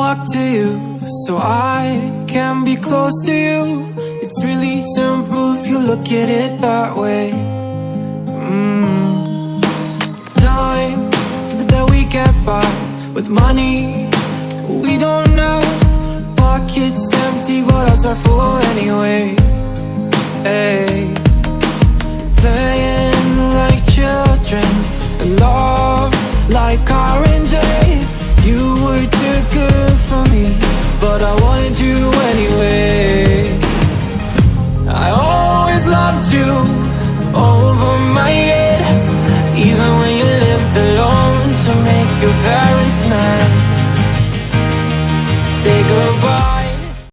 luck to you, so I can be close to you. It's really simple if you look at it that way. Time that we get by with money we don't know. Pockets empty but hearts are full anyway.